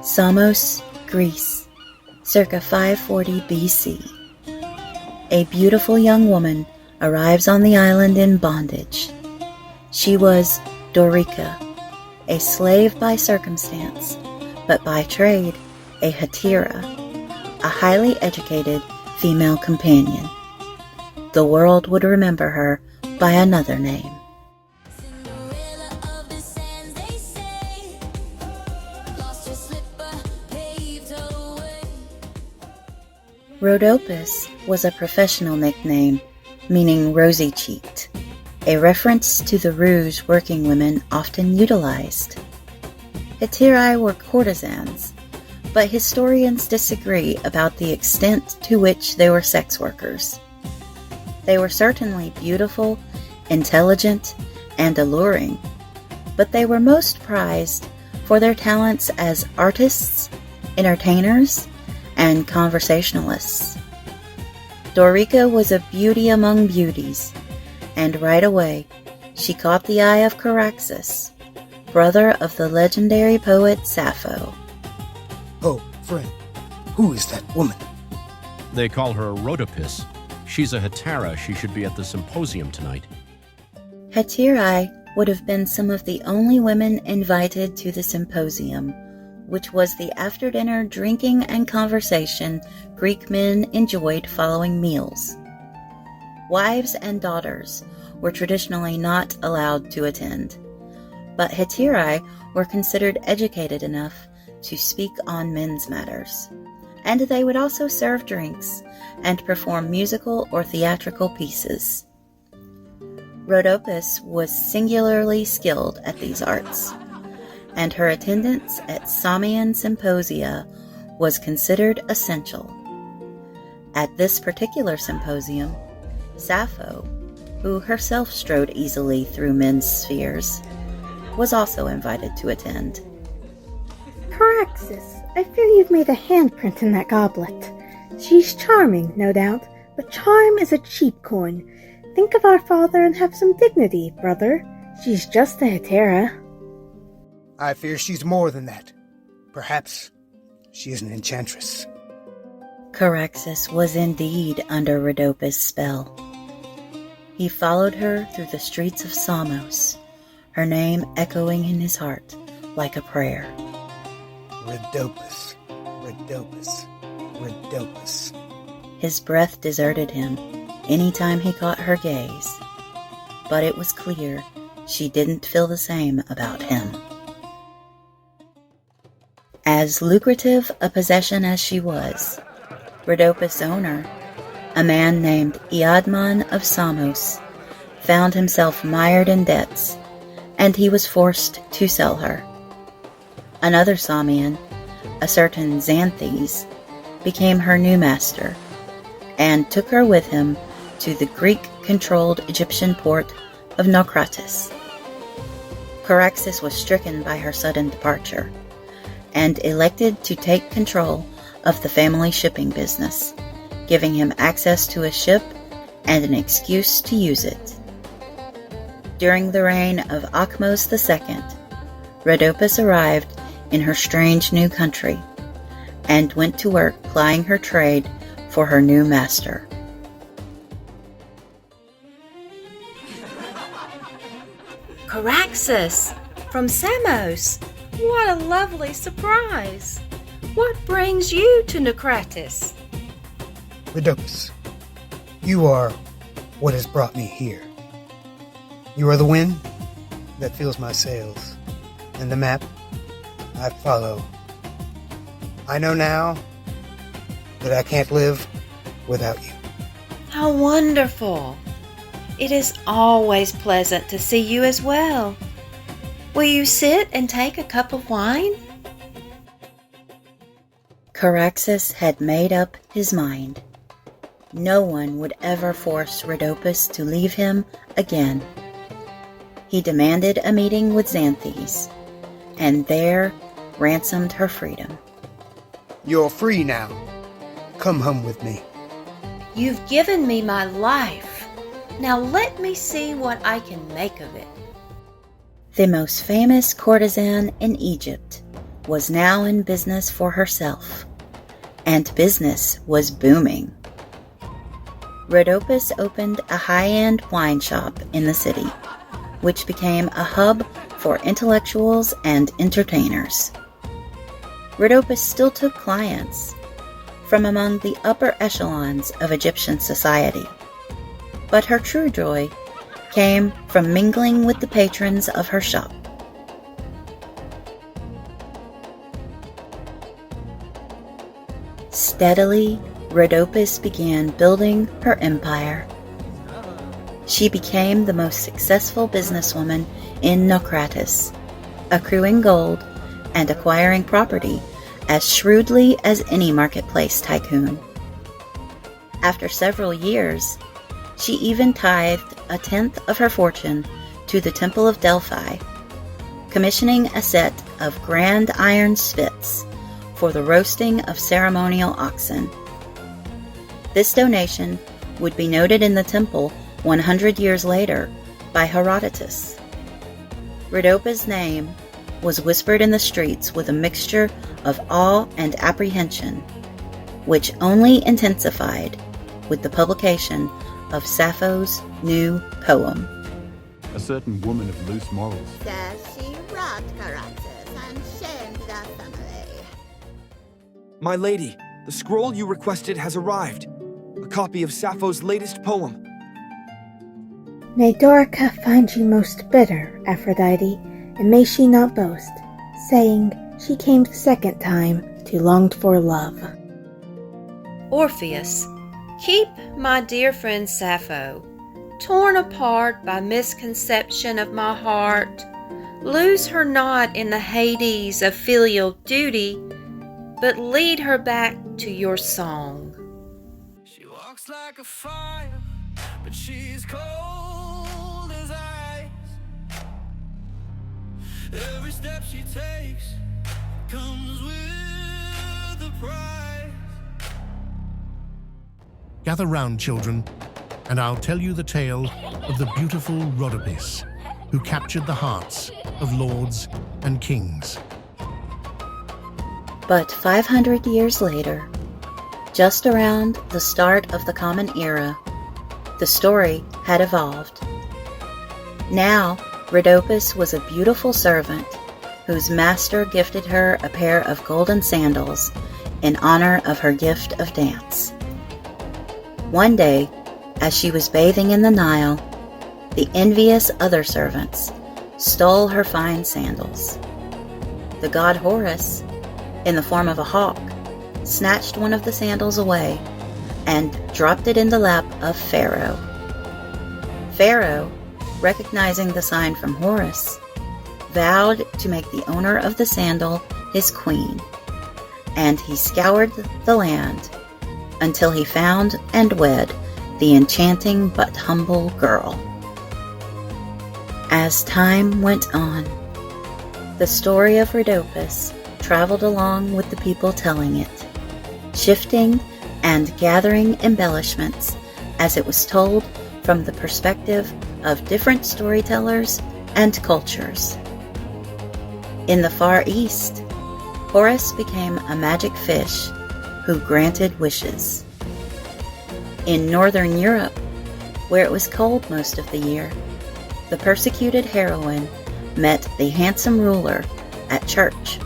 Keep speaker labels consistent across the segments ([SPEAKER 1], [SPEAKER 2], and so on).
[SPEAKER 1] Samos, Greece, circa 540 BC. A beautiful young woman arrives on the island in bondage. She was Dorica, a slave by circumstance, but by trade a hetera, a highly educated female companion. The world would remember her by another name.
[SPEAKER 2] Cinderella of the sands, they say, lost her slipper, paved her way.
[SPEAKER 1] Rhodopis was a professional nickname meaning rosy-cheeked, a reference to the rouge working women often utilized. Heterae were courtesans, but historians disagree about the extent to which they were sex workers. They were certainly beautiful, intelligent, and alluring, but they were most prized for their talents as artists, entertainers, and conversationalists. Dorica was a beauty among beauties, and right away she caught the eye of Caraxus, brother of the legendary poet Sappho.
[SPEAKER 3] Oh, friend, who is that woman?
[SPEAKER 4] They call her Rhodopis. She's a hetera. She should be at the symposium tonight.
[SPEAKER 1] Heterae would have been some of the only women invited to the symposium, which was the after-dinner drinking and conversation Greek men enjoyed following meals. Wives and daughters were traditionally not allowed to attend, but heterae were considered educated enough to speak on men's matters, and they would also serve drinks and perform musical or theatrical pieces. Rhodopis was singularly skilled at these arts, and her attendance at Samian symposia was considered essential. At this particular symposium, Sappho, who herself strode easily through men's spheres, was also invited to attend.
[SPEAKER 5] Caraxus, I fear you've made a handprint in that goblet. She's charming, no doubt, but charm is a cheap coin. Think of our father and have some dignity, brother. She's just a hetera.
[SPEAKER 3] I fear she's more than that. Perhaps she is an enchantress.
[SPEAKER 1] Caraxus was indeed under Rhodopis' spell. He followed her through the streets of Samos, her name echoing in his heart like a prayer.
[SPEAKER 3] Rhodopis, Rhodopis, Rhodopis.
[SPEAKER 1] His breath deserted him any time he caught her gaze, but it was clear she didn't feel the same about him. As lucrative a possession as she was, Rhodopis' owner, a man named Iadman of Samos, found himself mired in debts, and he was forced to sell her. Another Samian, a certain Xanthes, became her new master, and took her with him to the Greek-controlled Egyptian port of Naucratis. Caraxus was stricken by her sudden departure, and elected to take control of the family shipping business, giving him access to a ship and an excuse to use it. During the reign of Akhmos II, Rhodopis arrived in her strange new country, and went to work plying her trade for her new master.
[SPEAKER 6] Caraxus, from Samos. What a lovely surprise. What brings you to Naucratis?
[SPEAKER 3] Rhodopis, you are what has brought me here. You are the wind that fills my sails, and the map I follow. I know now that I can't live without you.
[SPEAKER 6] How wonderful. It is always pleasant to see you as well. Will you sit and take a cup of wine?
[SPEAKER 1] Caraxus had made up his mind. No one would ever force Rhodopis to leave him again. He demanded a meeting with Xanthes, and there ransomed her freedom.
[SPEAKER 3] You're free now. Come home with me.
[SPEAKER 6] You've given me my life. Now let me see what I can make of it.
[SPEAKER 1] The most famous courtesan in Egypt, was now in business for herself, and business was booming. Rhodopis opened a high-end wine shop in the city, which became a hub for intellectuals and entertainers. Rhodopis still took clients from among the upper echelons of Egyptian society, but her true joy came from mingling with the patrons of her shop. Steadily, Rhodopis began building her empire. She became the most successful businesswoman in Naucratis, accruing gold and acquiring property as shrewdly as any marketplace tycoon. After several years, she even tithed a tenth of her fortune to the Temple of Delphi, commissioning a set of grand iron spits for the roasting of ceremonial oxen. This donation would be noted in the temple 100 years later by Herodotus. Rhodopis' name was whispered in the streets with a mixture of awe and apprehension, which only intensified with the publication of Sappho's new poem.
[SPEAKER 7] A certain woman of loose morals.
[SPEAKER 8] Says she robbed Caraxes and shamed the family.
[SPEAKER 9] My lady, the scroll you requested has arrived. A copy of Sappho's latest poem.
[SPEAKER 5] May Dorica find you most bitter, Aphrodite, and may she not boast, saying she came the second time to longed for love.
[SPEAKER 6] Orpheus, keep my dear friend Sappho, torn apart by misconception of my heart. Lose her not in the Hades of filial duty, but lead her back to your song.
[SPEAKER 10] She walks like a fire, but she's cold as ice. Every step she takes comes with a price.
[SPEAKER 11] Gather round, children, and I'll tell you the tale of the beautiful Rhodopis, who captured the hearts of lords and kings.
[SPEAKER 1] But 500 years later, just around the start of the Common Era, the story had evolved. Now, Rhodopis was a beautiful servant whose master gifted her a pair of golden sandals in honor of her gift of dance. One day, as she was bathing in the Nile, the envious other servants stole her fine sandals. The god Horus, in the form of a hawk, snatched one of the sandals away and dropped it in the lap of Pharaoh. Pharaoh, recognizing the sign from Horus, vowed to make the owner of the sandal his queen, and he scoured the land until he found and wed the enchanting but humble girl. As time went on, the story of Rhodopis traveled along with the people telling it, shifting and gathering embellishments as it was told from the perspective of different storytellers and cultures. In the Far East, Horus became a magic fish who granted wishes. In Northern Europe, where it was cold most of the year, the persecuted heroine met the handsome ruler at church.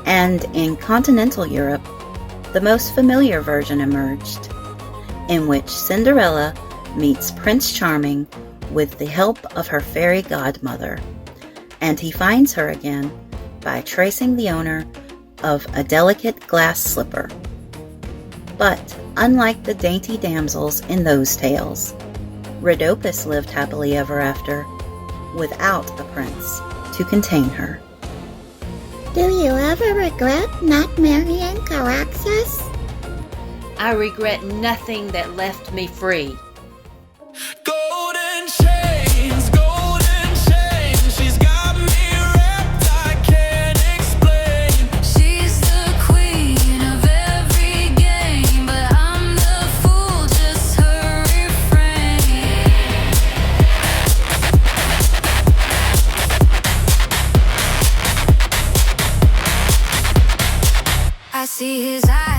[SPEAKER 1] And in continental Europe, the most familiar version emerged, in which Cinderella meets Prince Charming with the help of her fairy godmother, and he finds her again by tracing the owner of a delicate glass slipper. But unlike the dainty damsels in those tales, Rhodopis lived happily ever after, without a prince to contain her.
[SPEAKER 8] Do you ever regret not marrying Caraxes?
[SPEAKER 6] I regret nothing that left me free.
[SPEAKER 10] Golden chains, she's got me wrapped, I can't explain. She's the queen of every game, but I'm the fool, just her refrain.
[SPEAKER 2] see his eyes.